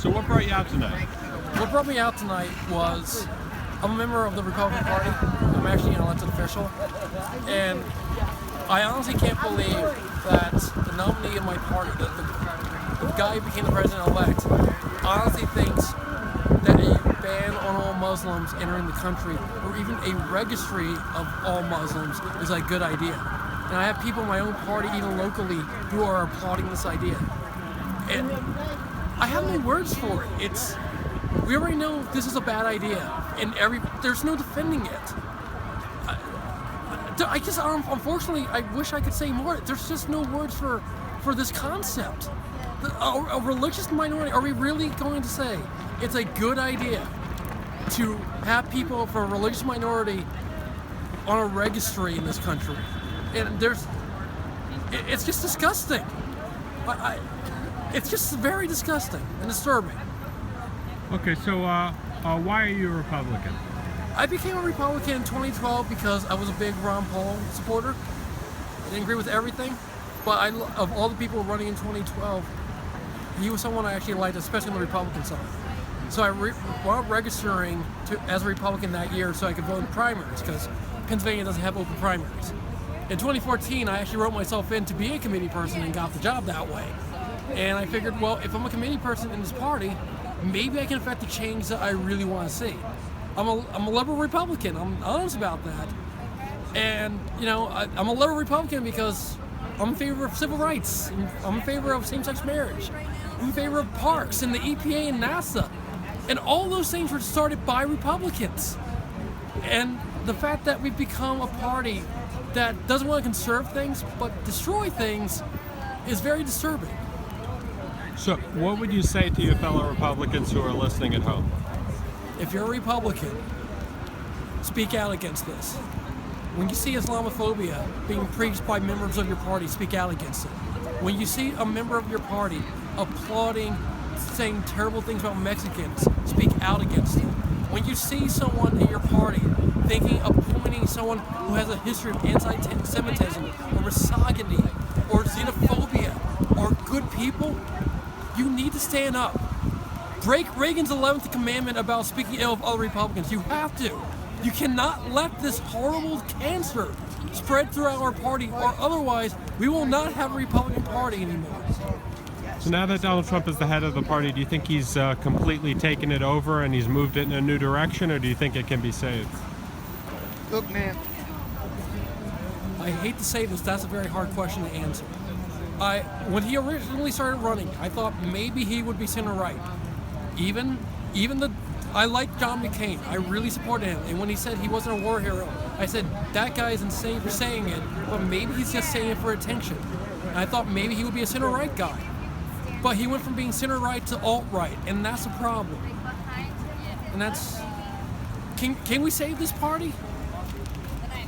So what brought you out tonight? What brought me out tonight was I'm a member of the Republican Party. I'm actually an elected official. And I honestly can't believe that the nominee of my party, the guy who became the president-elect, honestly thinks that a ban on all Muslims entering the country, or even a registry of all Muslims, is a good idea. And I have people in my own party, even locally, who are applauding this idea. And I have no words for it. We already know this is a bad idea, and there's no defending it. Unfortunately, I wish I could say more. There's just no words for this concept. A religious minority, are we really going to say it's a good idea to have people for a religious minority on a registry in this country? And it's just disgusting. It's just very disgusting and disturbing. Okay, so why are you a Republican? I became a Republican in 2012 because I was a big Ron Paul supporter. I didn't agree with everything, but of all the people running in 2012, he was someone I actually liked, especially on the Republican side. So I wound up registering as a Republican that year so I could vote in primaries, because Pennsylvania doesn't have open primaries. In 2014, I actually wrote myself in to be a committee person and got the job that way. And I figured, well, if I'm a committee person in this party, maybe I can affect the change that I really want to see. I'm a liberal Republican. I'm honest about that. And, I'm a liberal Republican because I'm in favor of civil rights. I'm in favor of same-sex marriage. I'm in favor of parks and the EPA and NASA. And all those things were started by Republicans. And the fact that we've become a party that doesn't want to conserve things but destroy things is very disturbing. So what would you say to your fellow Republicans who are listening at home? If you're a Republican, speak out against this. When you see Islamophobia being preached by members of your party, speak out against it. When you see a member of your party applauding, saying terrible things about Mexicans, speak out against it. When you see someone in your party thinking of appointing someone who has a history of anti-Semitism or misogyny or xenophobia or good people, you need to stand up. Break Reagan's 11th commandment about speaking ill of other Republicans. You have to. You cannot let this horrible cancer spread throughout our party, or otherwise we will not have a Republican Party anymore. So now that Donald Trump is the head of the party, do you think he's completely taken it over and he's moved it in a new direction, or do you think it can be saved? Look, man. I hate to say this, that's a very hard question to answer. When he originally started running, I thought maybe he would be center-right. I like John McCain. I really supported him. And when he said he wasn't a war hero, I said, that guy is insane for saying it, but maybe he's just saying it for attention. And I thought maybe he would be a center-right guy. But he went from being center-right to alt-right, and that's a problem. And that's... Can we save this party?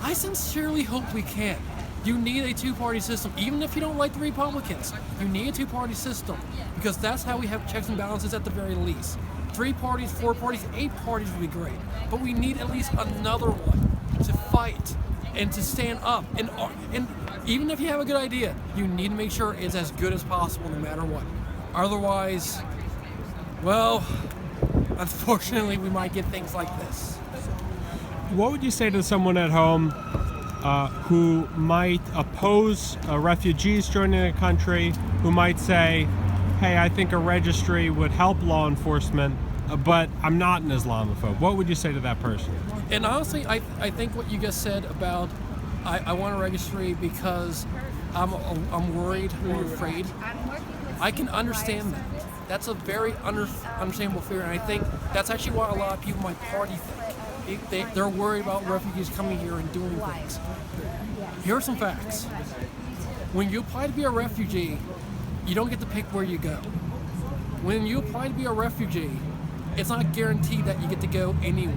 I sincerely hope we can. You need a two-party system. Even if you don't like the Republicans, you need a two-party system, because that's how we have checks and balances at the very least. 3 parties, 4 parties, 8 parties would be great, but we need at least another one to fight and to stand up. And even if you have a good idea, you need to make sure it's as good as possible no matter what. Otherwise, well, unfortunately, we might get things like this. What would you say to someone at home who might oppose refugees joining the country, who might say, hey, I think a registry would help law enforcement, but I'm not an Islamophobe? What would you say to that person? And honestly, I think what you just said about I want a registry because I'm worried or afraid, I can understand that. That's a very understandable fear, and I think that's actually what a lot of people in my party think. They're worried about refugees coming here and doing things. Here are some facts. When you apply to be a refugee, you don't get to pick where you go. When you apply to be a refugee, it's not guaranteed that you get to go anywhere.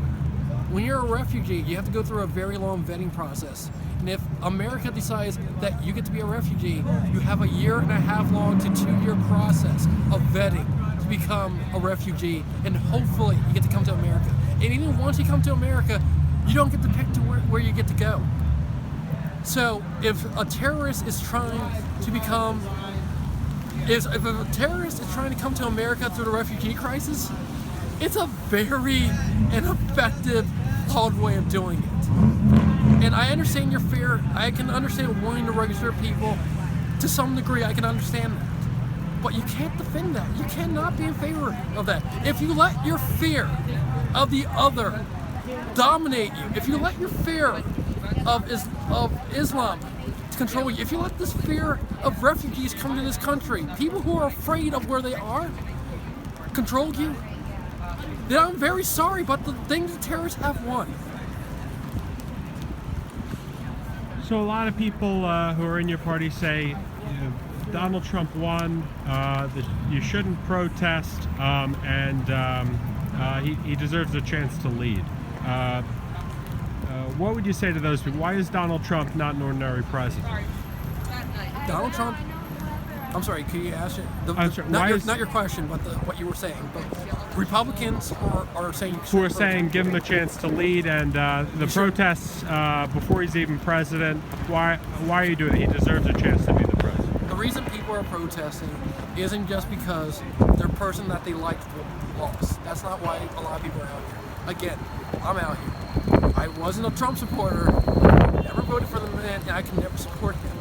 When you're a refugee, you have to go through a very long vetting process. And if America decides that you get to be a refugee, you have a 1.5 long to 2-year process of vetting to become a refugee, and hopefully you get to come to America. And even once you come to America, you don't get to pick to where you get to go. So if a terrorist is trying to become is if a terrorist is trying to come to America through the refugee crisis, it's a very ineffective, flawed way of doing it. And I understand your fear. I can understand wanting to register people. To some degree, I can understand that. But you can't defend that. You cannot be in favor of that. If you let your fear of the other dominate you, if you let your fear of Islam control you, if you let this fear of refugees come to this country, people who are afraid of where they are, control you, then I'm very sorry, but the things the terrorists have won. So a lot of people who are in your party say, Donald Trump won, that you shouldn't protest, and he deserves a chance to lead. What would you say to those people? Why is Donald Trump not an ordinary president? Donald Trump. I'm sorry. Can you ask it? I'm sorry, not your question, but what you were saying. But Republicans are saying who are saying give him a chance to lead, and the protests before he's even president. Why are you doing it? He deserves a chance to be the president. The reason people are protesting isn't just because their person that they liked lost. That's not why a lot of people are out here. Again, I'm out here. I wasn't a Trump supporter. Never voted for the man, and I can never support him.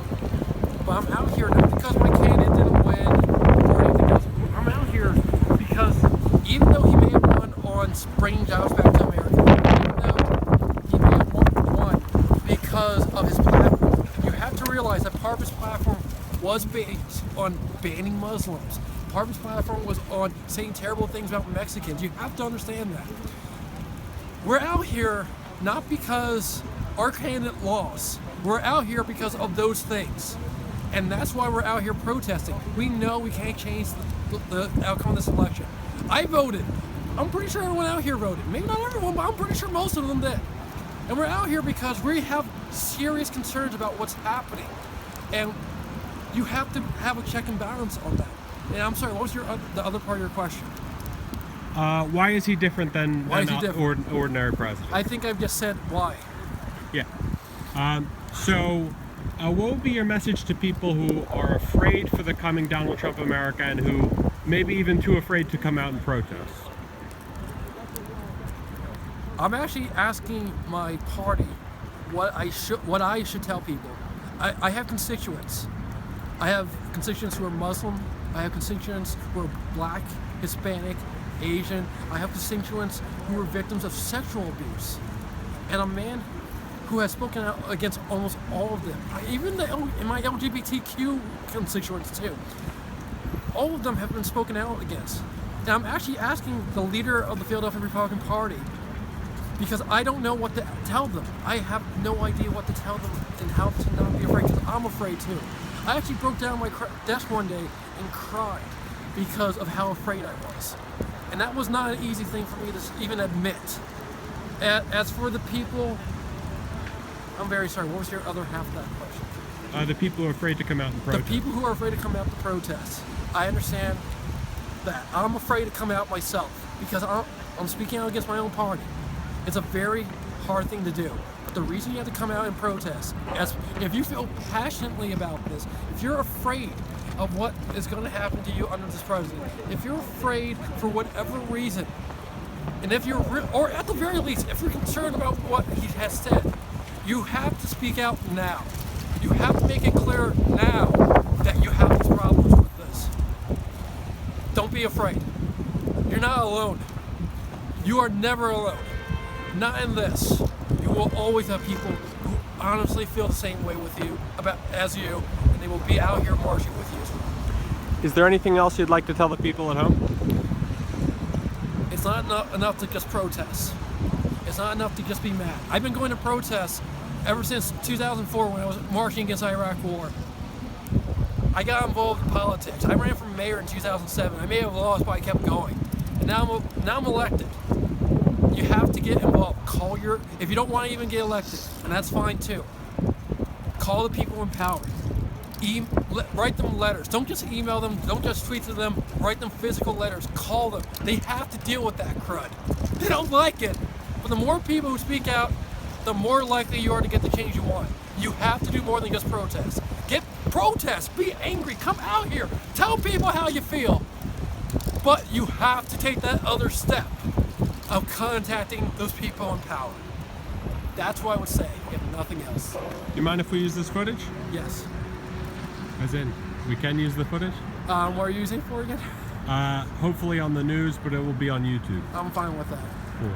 But I'm out here not because my candidate didn't win or anything else. I'm out here because even though he may have won on bringing jobs back to America, even though he may have won because of his platform, you have to realize that part of his platform was based on banning Muslims. Part of his platform was on saying terrible things about Mexicans. You have to understand that. We're out here not because our candidate lost. We're out here because of those things. And that's why we're out here protesting. We know we can't change the outcome of this election. I voted. I'm pretty sure everyone out here voted. Maybe not everyone, but I'm pretty sure most of them did. And we're out here because we have serious concerns about what's happening. And you have to have a check and balance on that. And I'm sorry, what was the other part of your question? Why is he different than an ordinary president? I think I've just said why. Yeah. So, what would be your message to people who are afraid for the coming Donald Trump America and who maybe even too afraid to come out and protest? I'm actually asking my party what I should tell people. I have constituents. I have constituents who are Muslim. I have constituents who are Black, Hispanic, Asian. I have constituents who are victims of sexual abuse. And a man who has spoken out against almost all of them. Even in my LGBTQ constituents too. All of them have been spoken out against. And I'm actually asking the leader of the Philadelphia Republican Party because I don't know what to tell them. I have no idea what to tell them and how to not be afraid because I'm afraid too. I actually broke down my desk one day and cried because of how afraid I was. And that was not an easy thing for me to even admit. As for the people, I'm very sorry, what was your other half of that question? The people who are afraid to come out and protest. The people who are afraid to come out to protest. I understand that. I'm afraid to come out myself because I'm speaking out against my own party. It's a very hard thing to do. But the reason you have to come out and protest, if you feel passionately about this, if you're afraid of what is going to happen to you under this president, if you're afraid for whatever reason, and if you're, or at the very least, if you're concerned about what he has said, you have to speak out now. You have to make it clear now that you have these problems with this. Don't be afraid. You're not alone. You are never alone. Not in this. You will always have people who honestly feel the same way with you as you, and they will be out here marching with you as well. Is there anything else you'd like to tell the people at home? It's not enough to just protest. It's not enough to just be mad. I've been going to protests ever since 2004 when I was marching against the Iraq War. I got involved in politics. I ran for mayor in 2007. I may have lost, but I kept going. And now I'm elected. You have to get involved. If you don't want to even get elected, and that's fine too, call the people in power. Write them letters. Don't just email them. Don't just tweet to them. Write them physical letters. Call them. They have to deal with that crud. They don't like it. But the more people who speak out, the more likely you are to get the change you want. You have to do more than just protest. protest, be angry, come out here, tell people how you feel. But you have to take that other step of contacting those people in power. That's what I would say, if nothing else. You mind if we use this footage? Yes. As in, we can use the footage? What are you using for again? Hopefully on the news, but it will be on YouTube. I'm fine with that. Cool.